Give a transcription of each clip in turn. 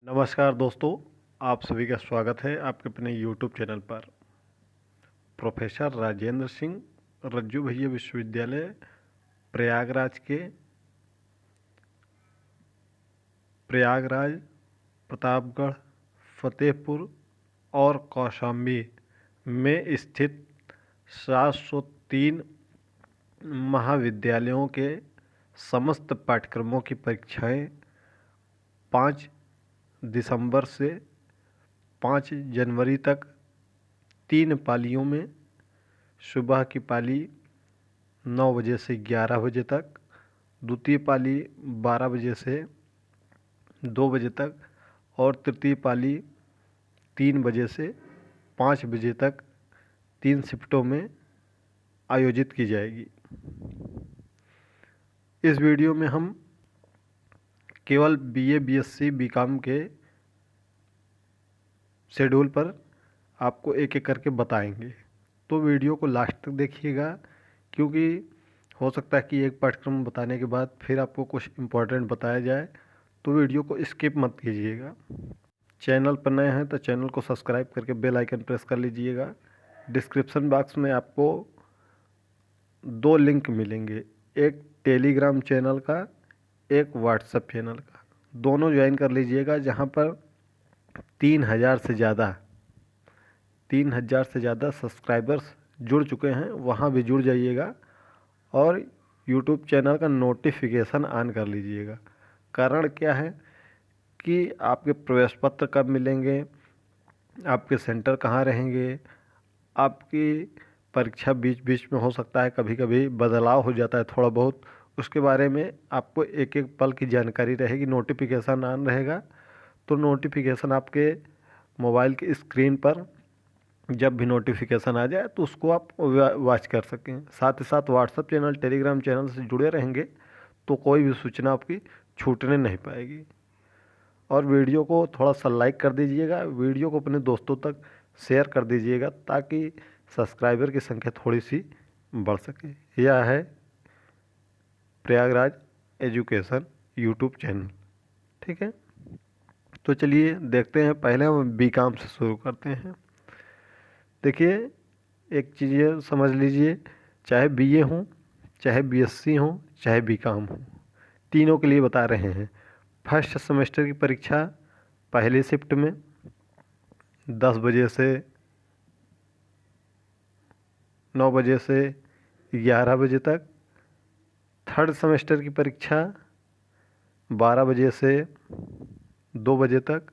नमस्कार दोस्तों, आप सभी का स्वागत है आपके अपने यूट्यूब चैनल पर। प्रोफेसर राजेंद्र सिंह रज्जू भैया विश्वविद्यालय प्रयागराज, प्रतापगढ़, फतेहपुर और कौशाम्बी में स्थित 703 महाविद्यालयों के समस्त पाठ्यक्रमों की परीक्षाएं 5 दिसंबर से 5 जनवरी तक 3 पालियों में सुबह की पाली 9 बजे से 11 बजे तक, द्वितीय पाली 12 बजे से 2 बजे तक और तृतीय पाली 3 बजे से 5 बजे तक 3 शिफ्टों में आयोजित की जाएगी। इस वीडियो में हम केवल बीए, बीएससी, बीकॉम के शेड्यूल पर आपको एक एक करके बताएंगे, तो वीडियो को लास्ट तक देखिएगा, क्योंकि हो सकता है कि एक पाठ्यक्रम बताने के बाद फिर आपको कुछ इम्पोर्टेंट बताया जाए, तो वीडियो को स्किप मत कीजिएगा। चैनल पर नए हैं तो चैनल को सब्सक्राइब करके बेल आइकन प्रेस कर लीजिएगा। डिस्क्रिप्शन बॉक्स में आपको 2 लिंक मिलेंगे, एक टेलीग्राम चैनल का, एक व्हाट्सएप चैनल का। दोनों ज्वाइन कर लीजिएगा, जहां पर 3000 से ज़्यादा सब्सक्राइबर्स जुड़ चुके हैं, वहां भी जुड़ जाइएगा और यूट्यूब चैनल का नोटिफिकेशन ऑन कर लीजिएगा। कारण क्या है कि आपके प्रवेश पत्र कब मिलेंगे, आपके सेंटर कहाँ रहेंगे, आपकी परीक्षा बीच बीच में हो सकता है कभी कभी बदलाव हो जाता है थोड़ा बहुत, उसके बारे में आपको एक एक पल की जानकारी रहेगी। नोटिफिकेशन ऑन रहेगा तो नोटिफिकेशन आपके मोबाइल की स्क्रीन पर जब भी नोटिफिकेशन आ जाए तो उसको आप वॉच कर सकें। साथ ही साथ व्हाट्सएप चैनल, टेलीग्राम चैनल से जुड़े रहेंगे तो कोई भी सूचना आपकी छूटने नहीं पाएगी। और वीडियो को थोड़ा सा लाइक कर दीजिएगा, वीडियो को अपने दोस्तों तक शेयर कर दीजिएगा, ताकि सब्सक्राइबर की संख्या थोड़ी सी बढ़ सके। यह है प्रयागराज एजुकेशन यूट्यूब चैनल, ठीक है। तो चलिए देखते हैं, पहले हम बीकॉम से शुरू करते हैं। देखिए, एक चीज़ समझ लीजिए, चाहे बीए हो, चाहे बीएससी हो, चाहे बीकॉम हो, तीनों के लिए बता रहे हैं। फर्स्ट सेमेस्टर की परीक्षा पहली शिफ्ट में 10 बजे से 9 बजे से 11 बजे तक, थर्ड सेमेस्टर की परीक्षा 12 बजे से 2 बजे तक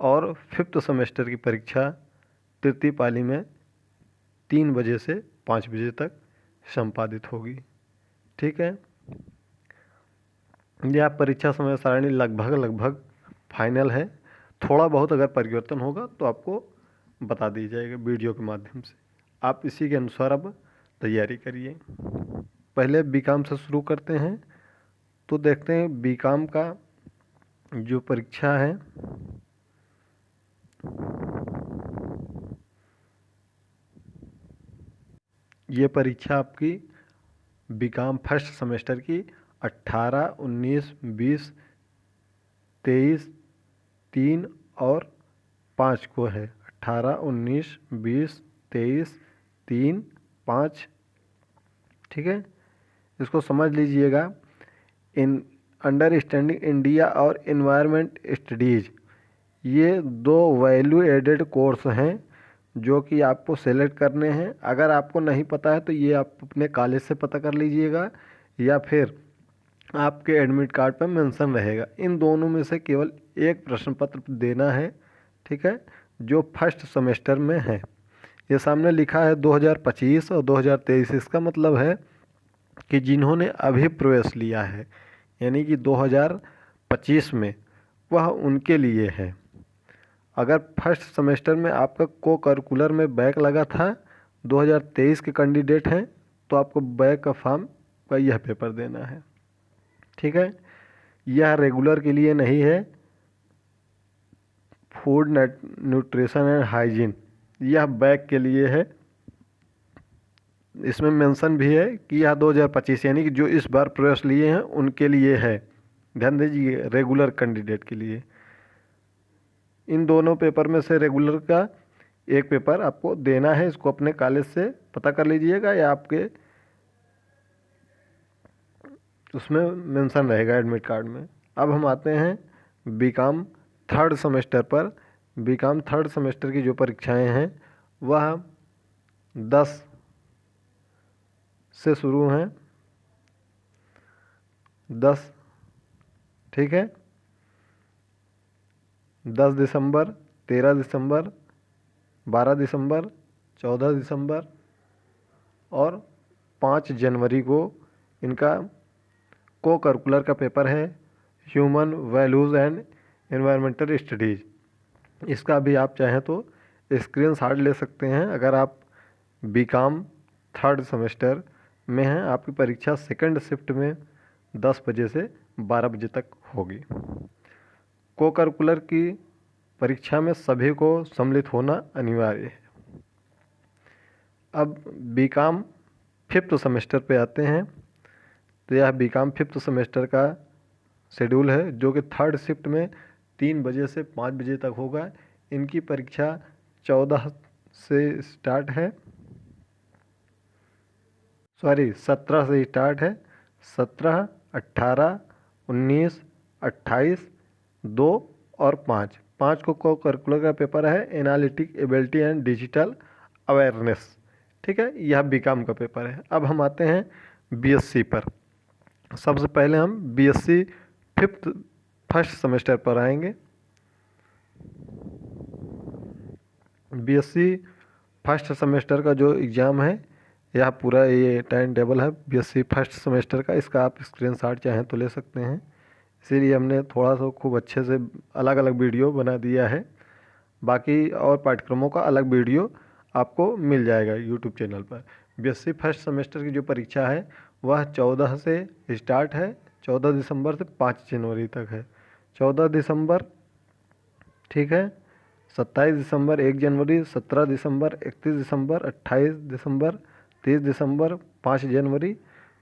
और फिफ्थ सेमेस्टर की परीक्षा तृतीय पाली में 3 बजे से 5 बजे तक संपादित होगी, ठीक है। यह परीक्षा समय सारणी लगभग फाइनल है। थोड़ा बहुत अगर परिवर्तन होगा तो आपको बता दी जाएगा वीडियो के माध्यम से। आप इसी के अनुसार अब तैयारी करिए। पहले बीकॉम से शुरू करते हैं, तो देखते हैं बीकॉम का जो परीक्षा है ये परीक्षा आपकी बीकॉम फर्स्ट सेमेस्टर की 18, 19, 20, 23, 3 और 5 को है। 18, 19, 20, 23, 3, 5, ठीक है। इसको समझ लीजिएगा। इन अंडरस्टैंडिंग इंडिया और एनवायरनमेंट स्टडीज़, ये 2 वैल्यू एडेड कोर्स हैं जो कि आपको सेलेक्ट करने हैं। अगर आपको नहीं पता है तो ये आप अपने कॉलेज से पता कर लीजिएगा, या फिर आपके एडमिट कार्ड पर मेंशन रहेगा। इन दोनों में से केवल एक प्रश्न पत्र देना है, ठीक है, जो फर्स्ट सेमेस्टर में है। ये सामने लिखा है 2025 और 2023। इसका मतलब है कि जिन्होंने अभी प्रवेश लिया है, यानी कि 2025 में, वह उनके लिए है। अगर फर्स्ट सेमेस्टर में आपका को करिकुलर में बैक लगा था, 2023 के कैंडिडेट हैं, तो आपको बैक का फॉर्म का यह पेपर देना है, ठीक है। यह रेगुलर के लिए नहीं है। फूड न्यूट्रिशन एंड हाइजीन, यह बैक के लिए है। इसमें मेंशन भी है कि यह 2025 यानी कि जो इस बार प्रवेश लिए हैं उनके लिए है। ध्यान दीजिए, रेगुलर कैंडिडेट के लिए। इन दोनों पेपर में से रेगुलर का एक पेपर आपको देना है। इसको अपने कॉलेज से पता कर लीजिएगा या आपके उसमें मेंशन रहेगा एडमिट कार्ड में। अब हम आते हैं बीकॉम थर्ड सेमेस्टर पर। बीकॉम थर्ड सेमेस्टर की जो परीक्षाएं हैं वह 10 से शुरू हैं। 10, ठीक है, 10 दिसंबर, 13 दिसंबर, 12 दिसंबर, 14 दिसंबर और 5 जनवरी को इनका को करिकुलर का पेपर है, human values and environmental studies. इसका भी आप चाहें तो स्क्रीनशॉट ले सकते हैं। अगर आप बीकॉम थर्ड सेमेस्टर में हैं, आपकी परीक्षा सेकंड शिफ्ट में 10 बजे से 12 बजे तक होगी। को करिकुलर की परीक्षा में सभी को सम्मिलित होना अनिवार्य है। अब बीकॉम फिफ्थ सेमेस्टर पे आते हैं। तो यह बीकॉम फिफ्थ सेमेस्टर का शेड्यूल है जो कि थर्ड शिफ्ट में 3 बजे से 5 बजे तक होगा। इनकी परीक्षा 14 से स्टार्ट है, 17 से स्टार्ट है। 17, 18, 19, 28, 2 और 5 को करिकुलर का पेपर है, analytic ability and digital awareness, ठीक है। यह बीकॉम का पेपर है। अब हम आते हैं बीएससी पर। सबसे पहले हम बीएससी फर्स्ट सेमेस्टर पर आएंगे। बीएससी फर्स्ट सेमेस्टर का जो एग्ज़ाम है, यह पूरा ये टाइम टेबल है बीएससी फर्स्ट सेमेस्टर का। इसका आप स्क्रीनशॉट चाहें तो ले सकते हैं। इसीलिए हमने थोड़ा सा खूब अच्छे से अलग अलग वीडियो बना दिया है। बाकी और पाठ्यक्रमों का अलग वीडियो आपको मिल जाएगा यूट्यूब चैनल पर। बीएससी फर्स्ट सेमेस्टर की जो परीक्षा है वह 14 से स्टार्ट है, 14 दिसंबर से 5 जनवरी तक है। 14 दिसंबर, ठीक है, 27 दिसंबर, 1 जनवरी, 17 दिसंबर, 31 दिसंबर, 28 दिसंबर, 30 दिसंबर, 5 जनवरी,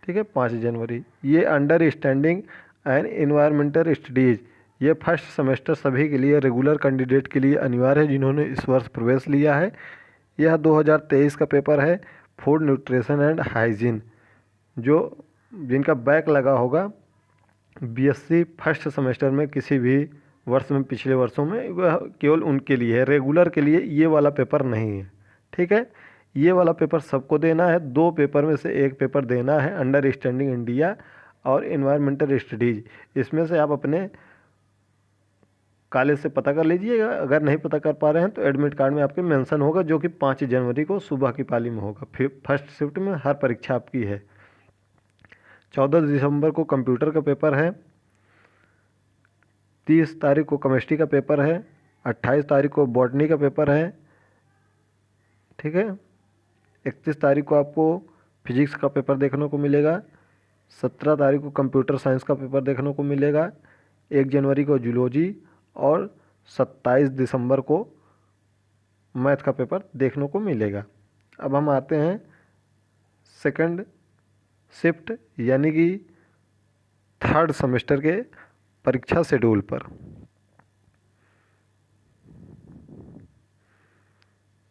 ठीक है, 5 जनवरी। ये under standing and environmental studies, ये फर्स्ट सेमेस्टर सभी के लिए रेगुलर कैंडिडेट के लिए अनिवार्य है जिन्होंने इस वर्ष प्रवेश लिया है। यह 2023 का पेपर है, फूड न्यूट्रिशन एंड हाइजीन। जो जिनका बैक लगा होगा बीएससी फर्स्ट सेमेस्टर में किसी भी वर्ष में पिछले वर्षों में, वह केवल उनके लिए है, रेगुलर के लिए ये वाला पेपर नहीं है, ठीक है। ये वाला पेपर सबको देना है। 2 पेपर में से एक पेपर देना है, अंडर स्टैंडिंग इंडिया और एनवायरमेंटल स्टडीज़। इसमें से आप अपने कॉलेज से पता कर लीजिएगा। अगर नहीं पता कर पा रहे हैं तो एडमिट कार्ड में आपके मेंशन होगा, जो कि 5 जनवरी को सुबह की पाली में होगा। फिर फर्स्ट शिफ्ट में हर परीक्षा आपकी है। 14 दिसंबर को कंप्यूटर का पेपर है, 30 तारीख को केमिस्ट्री का पेपर है, 28 तारीख को बॉटनी का पेपर है, ठीक है। 31 तारीख को आपको फिजिक्स का पेपर देखने को मिलेगा। 17 तारीख को कंप्यूटर साइंस का पेपर देखने को मिलेगा। 1 जनवरी को जूलॉजी और 27 दिसंबर को मैथ का पेपर देखने को मिलेगा। अब हम आते हैं सेकंड शिफ्ट यानी कि थर्ड सेमेस्टर के परीक्षा शेड्यूल पर।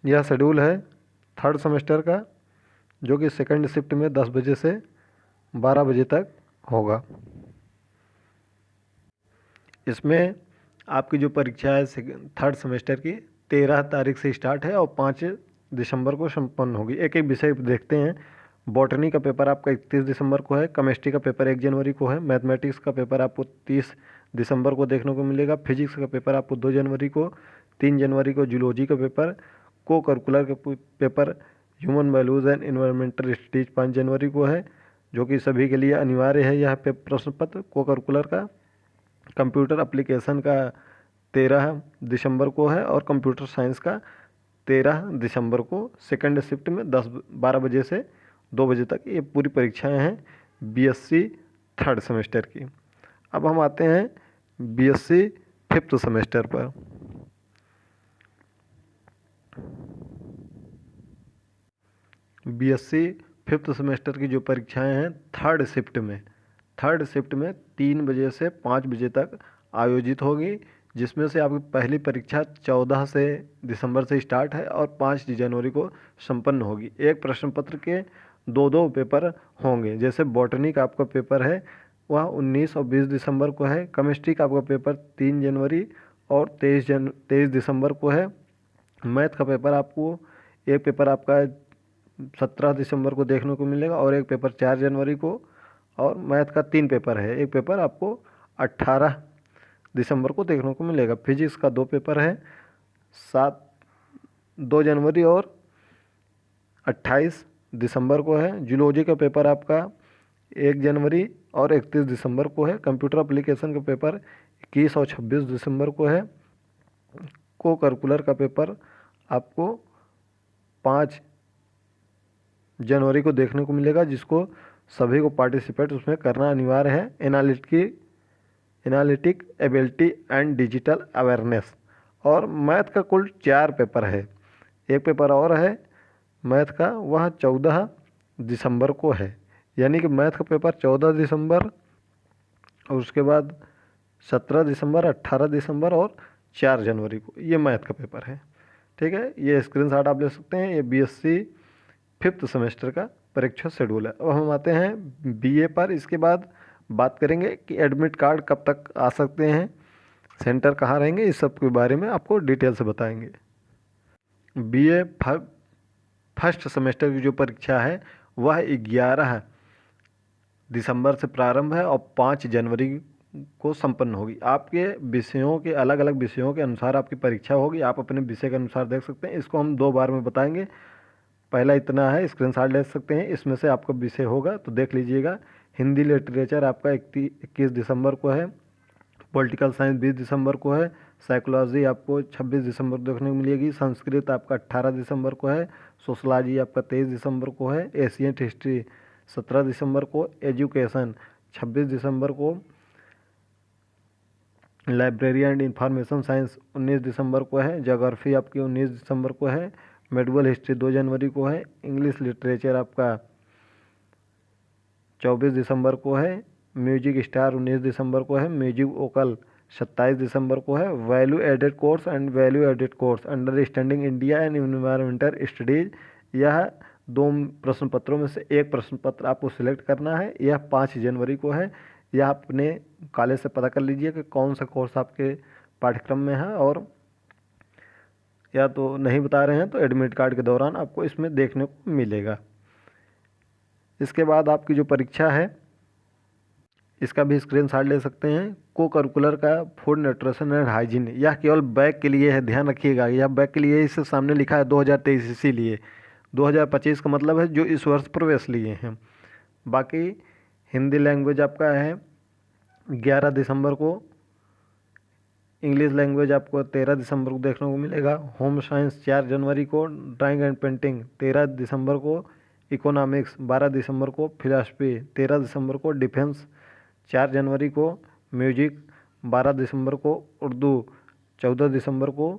यह शेड्यूल है थर्ड सेमेस्टर का, जो कि सेकंड शिफ्ट में 10 बजे से 12 बजे तक होगा। इसमें आपकी जो परीक्षा है थर्ड सेमेस्टर की 13 तारीख से स्टार्ट है और 5 दिसंबर को संपन्न होगी। एक एक विषय देखते हैं। बॉटनी का पेपर आपका 31 दिसंबर को है, केमिस्ट्री का पेपर 1 जनवरी को है, मैथमेटिक्स का पेपर आपको 30 दिसंबर को देखने को मिलेगा, फिजिक्स का पेपर आपको 2 जनवरी को, 3 जनवरी को जूलॉजी का पेपर, को करिकुलर का paper human values and environmental studies 5 जनवरी को है, जो कि सभी के लिए अनिवार्य है। यह प्रश्न पत्र को करिकुलर का कंप्यूटर एप्लीकेशन का 13 दिसंबर को है और कंप्यूटर साइंस का 13 दिसंबर को सेकंड शिफ्ट में 12 बजे से 2 बजे तक ये पूरी परीक्षाएं हैं बीएससी थर्ड सेमेस्टर की। अब हम आते हैं बीएससी फिफ्थ सेमेस्टर पर। बीएससी फिफ्थ सेमेस्टर की जो परीक्षाएं हैं थर्ड शिफ्ट में 3 बजे से 5 बजे तक आयोजित होगी। जिसमें से आपकी पहली परीक्षा 14 से दिसंबर से स्टार्ट है और 5 जनवरी को संपन्न होगी। एक प्रश्न पत्र के दो दो पेपर होंगे। जैसे बॉटनी का आपका पेपर है वह 19 और 20 दिसंबर को है। केमिस्ट्री का आपका पेपर 3 जनवरी और 23 दिसंबर को है। मैथ का पेपर आपको एक पेपर आपका 17 दिसंबर को देखने को मिलेगा और एक पेपर 4 जनवरी को। और मैथ का 3 पेपर है, एक पेपर आपको 18 दिसंबर को देखने को मिलेगा। फिजिक्स का 2 पेपर है, 2 जनवरी और 28 दिसंबर को है। जूलॉजी का पेपर आपका 1 जनवरी और 31 दिसंबर को है। कंप्यूटर एप्लीकेशन का पेपर 21 और 26 दिसंबर को है। को करिकुलर का पेपर आपको 5 जनवरी को देखने को मिलेगा, जिसको सभी को पार्टिसिपेट उसमें करना अनिवार्य है। Analytic ability and digital awareness. और मैथ का कुल 4 पेपर है। एक पेपर और है मैथ का, वह 14 दिसंबर को है। यानी कि मैथ का पेपर 14 दिसंबर और उसके बाद 17 दिसंबर, 18 दिसंबर और 4 जनवरी को ये मैथ का पेपर है। ठीक है, ये स्क्रीनशॉट आप ले सकते हैं। ये बीएससी 5th सेमेस्टर का परीक्षा शेड्यूल है। अब हम आते हैं बीए पर। इसके बाद बात करेंगे कि एडमिट कार्ड कब तक आ सकते हैं, सेंटर कहाँ रहेंगे, इस सब के बारे में आपको डिटेल से बताएंगे। बीए फर्स्ट सेमेस्टर की जो परीक्षा है वह 11 दिसंबर से प्रारंभ है और 5 जनवरी को संपन्न होगी। आपके विषयों के अलग अलग विषयों के अनुसार आपकी परीक्षा होगी। आप अपने विषय के अनुसार देख सकते हैं। इसको हम 2 बार में बताएंगे। पहला इतना है, स्क्रीनशॉट ले सकते हैं। इसमें से आपका विषय होगा तो देख लीजिएगा। हिंदी लिटरेचर आपका 21 दिसंबर को है। पॉलिटिकल साइंस 20 दिसंबर को है। साइकोलॉजी आपको 26 दिसंबर को देखने को मिलेगी। संस्कृत आपका 18 दिसंबर को है। सोशलॉजी आपका 23 दिसंबर को है। एशियन हिस्ट्री 17 दिसंबर को। एजुकेशन 26 दिसंबर को। लाइब्रेरी एंड इंफॉर्मेशन साइंस 19 दिसंबर को है। ज्योग्राफी आपकी 19 दिसंबर को है। मेडिवल हिस्ट्री 2 जनवरी को है। इंग्लिश लिटरेचर आपका 24 दिसंबर को है। म्यूजिक स्टार 19 दिसंबर को है। म्यूजिक वोकल 27 दिसंबर को है। Value added course and value added course understanding India and environmental studies, यह 2 प्रश्न पत्रों में से एक प्रश्न पत्र आपको सिलेक्ट करना है। यह 5 जनवरी को है। यह अपने कॉलेज से पता कर लीजिए कि कौन सा कोर्स आपके पाठ्यक्रम में है, और या तो नहीं बता रहे हैं तो एडमिट कार्ड के दौरान आपको इसमें देखने को मिलेगा। इसके बाद आपकी जो परीक्षा है इसका भी स्क्रीनशॉट ले सकते हैं। को करिकुलर का फूड न्यूट्रिशन एंड हाइजीन, यह केवल बैक के लिए है, ध्यान रखिएगा। यह बैक के लिए, इससे सामने लिखा है 2023, इसीलिए 2025 का मतलब है जो इस वर्ष प्रवेश लिए हैं। बाकी हिंदी लैंग्वेज आपका है 11 दिसंबर को। इंग्लिश लैंग्वेज आपको 13 दिसंबर को देखने को मिलेगा। होम साइंस 4 जनवरी को। ड्राइंग एंड पेंटिंग 13 दिसंबर को। इकोनॉमिक्स 12 दिसंबर को। फिलासफी 13 दिसंबर को। डिफेंस 4 जनवरी को। म्यूजिक 12 दिसंबर को। उर्दू 14 दिसंबर को।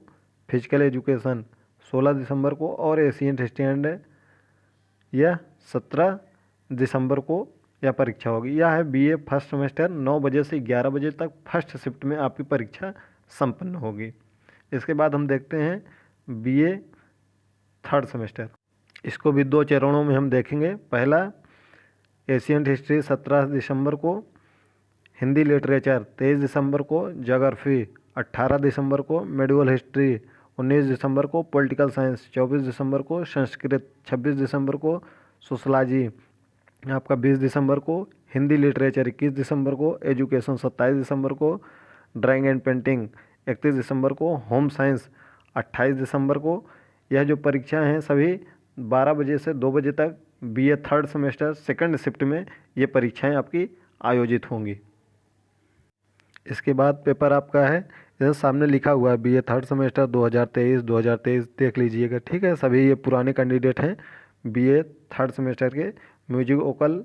फिजिकल एजुकेशन 16 दिसंबर को। और एशियन हिस्ट्री एंड यह 17 दिसंबर को यह परीक्षा होगी। यह है बीए फर्स्ट सेमेस्टर। 9 बजे से 11 बजे तक फर्स्ट शिफ्ट में आपकी परीक्षा संपन्न होगी। इसके बाद हम देखते हैं बीए थर्ड सेमेस्टर। इसको भी 2 चरणों में हम देखेंगे। पहला एशियन हिस्ट्री 17 दिसंबर को। हिंदी लिटरेचर 23 दिसंबर को। ज्योग्राफी 18 दिसंबर को। मेडिवल हिस्ट्री 19 दिसंबर को। पॉलिटिकल साइंस 24 दिसंबर को। संस्कृत 26 दिसंबर को। सोशलॉजी आपका 20 दिसंबर को। हिंदी लिटरेचर 21 दिसंबर को। एजुकेशन 27 दिसंबर को। ड्राइंग एंड पेंटिंग 31 दिसंबर को। होम साइंस 28 दिसंबर को। यह जो परीक्षाएं हैं सभी 12 बजे से 2 बजे तक BA third semester second shift में ये परीक्षाएं आपकी आयोजित होंगी। इसके बाद पेपर आपका है, इधर सामने लिखा हुआ है बीए थर्ड सेमेस्टर 2023 देख लीजिएगा। ठीक है, सभी ये पुराने कैंडिडेट हैं बीए थर्ड सेमेस्टर के। म्यूजिक वोकल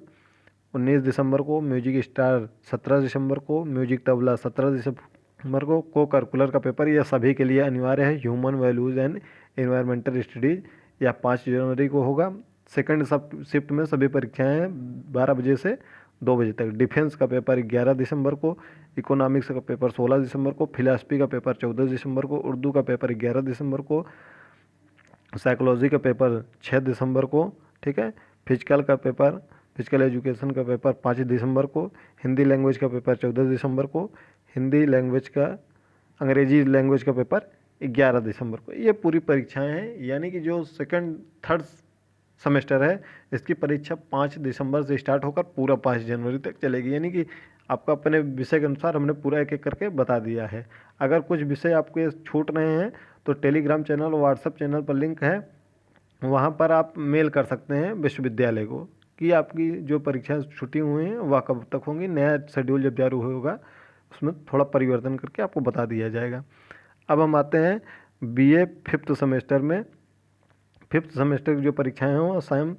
19 दिसंबर को। म्यूजिक स्टार 17 दिसंबर को। म्यूजिक तबला 17 दिसंबर को करिकुलर का पेपर यह सभी के लिए अनिवार्य है। Human values and environmental studies यह 5 जनवरी को होगा। सेकंड सब शिफ्ट में सभी परीक्षाएं 12 बजे से 2 बजे तक। डिफेंस का पेपर 11 दिसंबर को, इकोनॉमिक्स का पेपर 16 दिसंबर को, फिलॉसफी का पेपर 14 दिसंबर को, उर्दू का पेपर 11 दिसंबर को, साइकोलॉजी का पेपर 6 दिसंबर को, ठीक है। फिजिकल एजुकेशन का पेपर 5 दिसंबर को, हिंदी लैंग्वेज का पेपर 14 दिसंबर को, अंग्रेजी लैंग्वेज का पेपर 11 दिसंबर को। ये पूरी परीक्षाएं हैं, यानी कि जो सेकंड थर्ड सेमेस्टर है इसकी परीक्षा 5 दिसंबर से स्टार्ट होकर पूरा 5 जनवरी तक चलेगी। यानी कि आपका अपने विषय के अनुसार हमने पूरा एक एक करके बता दिया है। अगर कुछ विषय आपके छूट रहे हैं तो टेलीग्राम चैनल और व्हाट्सएप चैनल पर लिंक है, वहाँ पर आप मेल कर सकते हैं विश्वविद्यालय को कि आपकी जो परीक्षाएं छुट्टी हुई हैं वह कब तक होंगी। नया शेड्यूल जब जारी होगा उसमें थोड़ा परिवर्तन करके आपको बता दिया जाएगा। अब हम आते हैं बीए फिफ्थ सेमेस्टर में। फिफ्थ सेमेस्टर की जो परीक्षाएं हैं वो शाम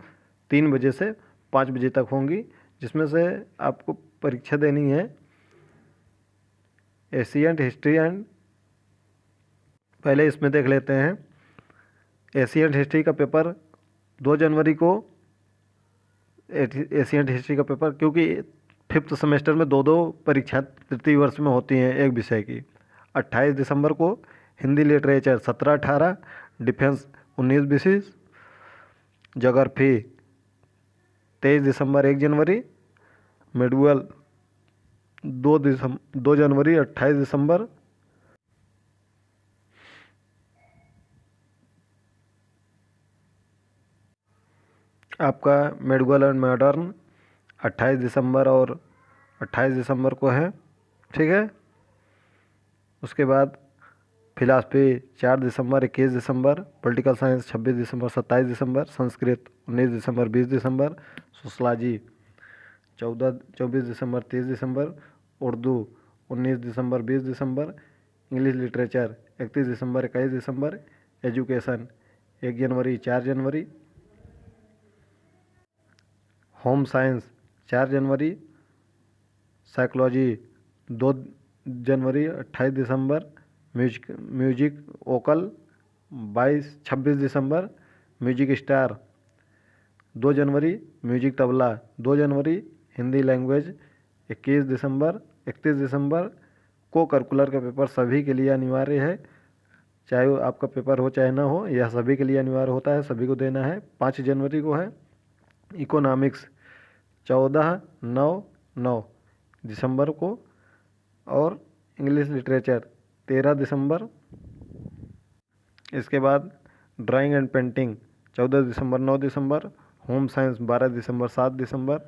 3 बजे से 5 बजे तक होंगी, जिसमें से आपको परीक्षा देनी है एशियन हिस्ट्री एंड, पहले इसमें देख लेते हैं। एशियन हिस्ट्री का पेपर 2 जनवरी को, एशियन हिस्ट्री का पेपर, क्योंकि फिफ्थ सेमेस्टर में 2 परीक्षा तृतीय वर्ष में होती हैं एक विषय की। 28 दिसंबर को हिंदी लिटरेचर 17-18, डिफेंस 19-20, ज्योग्राफी 23 दिसंबर 1 जनवरी, मेडुअल 2 जनवरी 28 दिसंबर। आपका मेडुअल एंड मॉडर्न 28 दिसंबर और 28 दिसंबर को है, ठीक है। उसके बाद फिलॉसफी 4 दिसंबर 21 दिसंबर, पॉलिटिकल साइंस 26 दिसंबर 27 दिसंबर, संस्कृत 19 दिसंबर 20 दिसंबर, सोशलॉजी 24 दिसंबर 30 दिसंबर, उर्दू 19 दिसंबर 20 दिसंबर, इंग्लिश लिटरेचर 31 दिसंबर 21 दिसंबर, एजुकेशन 1 जनवरी 4 जनवरी, होम साइंस 4 जनवरी, साइकोलॉजी 2 जनवरी 28 दिसंबर, म्यूजिक वोकल 26 दिसंबर, म्यूजिक स्टार 2 जनवरी, म्यूजिक तबला 2 जनवरी, हिंदी लैंग्वेज 21 दिसंबर 31 दिसंबर। को करिकुलर का पेपर सभी के लिए अनिवार्य है, चाहे वो आपका पेपर हो चाहे ना हो, यह सभी के लिए अनिवार्य होता है, सभी को देना है। 5 जनवरी को है। इकोनॉमिक्स 14-9 दिसंबर को, और इंग्लिश लिटरेचर 13 दिसंबर। इसके बाद drawing and painting 14 December 9 December, home science 12 December 7 December,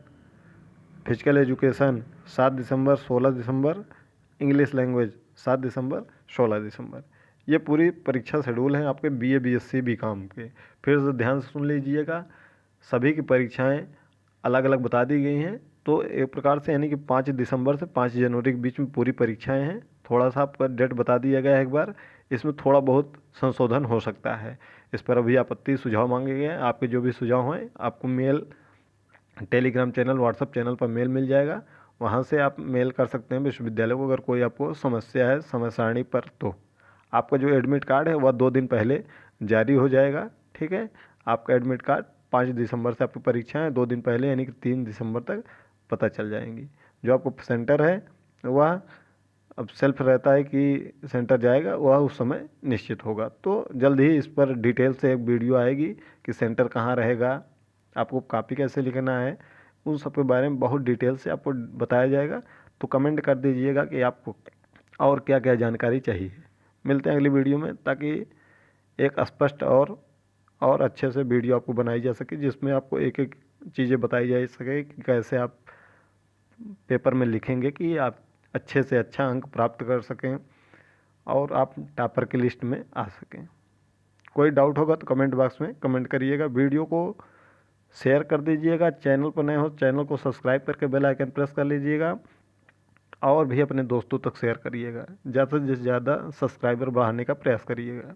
physical education 7 December 16 December, English language 7 दिसंबर 16 दिसंबर। ये पूरी परीक्षा शेड्यूल है आपके बीए बीएससी बीकॉम के। फिर से ध्यान से सुन लीजिएगा, सभी की परीक्षाएं अलग अलग बता दी गई हैं। तो एक प्रकार से यानी कि 5 दिसंबर से 5 जनवरी के बीच में पूरी परीक्षाएं हैं। थोड़ा सा आपका डेट बता दिया गया है एक बार, इसमें थोड़ा बहुत संशोधन हो सकता है। इस पर अभी आपत्ति सुझाव मांगे गए हैं। आपके जो भी सुझाव हैं आपको mail, Telegram channel, WhatsApp channel पर मेल मिल जाएगा, वहाँ से आप मेल कर सकते हैं विश्वविद्यालय को अगर कोई आपको समस्या है समय सारणी पर। तो आपका जो एडमिट कार्ड है वह 2 दिन पहले जारी हो जाएगा, ठीक है। आपका एडमिट कार्ड 5 दिसंबर से आपकी परीक्षा है, 2 दिन पहले यानी कि 3 दिसंबर तक पता चल जाएंगी। जो आपको सेंटर है वह अब सेल्फ रहता है कि सेंटर जाएगा, वह उस समय निश्चित होगा। तो जल्द ही इस पर डिटेल से एक वीडियो आएगी कि सेंटर कहाँ रहेगा, आपको कॉपी कैसे लिखना है, उन सब के बारे में बहुत डिटेल से आपको बताया जाएगा। तो कमेंट कर दीजिएगा कि आपको और क्या क्या जानकारी चाहिए। मिलते हैं अगली वीडियो में, ताकि एक स्पष्ट और अच्छे से वीडियो आपको बनाई जा सके, जिसमें आपको एक एक चीज़ें बताई जा सके कि कैसे आप पेपर में लिखेंगे कि आप अच्छे से अच्छा अंक प्राप्त कर सकें और आप टॉपर की लिस्ट में आ सकें। कोई डाउट होगा तो कमेंट बॉक्स में कमेंट करिएगा। वीडियो को शेयर कर दीजिएगा। चैनल पर नए हो चैनल को सब्सक्राइब करके बेल आइकन प्रेस कर लीजिएगा, और भी अपने दोस्तों तक शेयर करिएगा। ज़्यादा से ज़्यादा सब्सक्राइबर बढ़ाने का प्रयास करिएगा।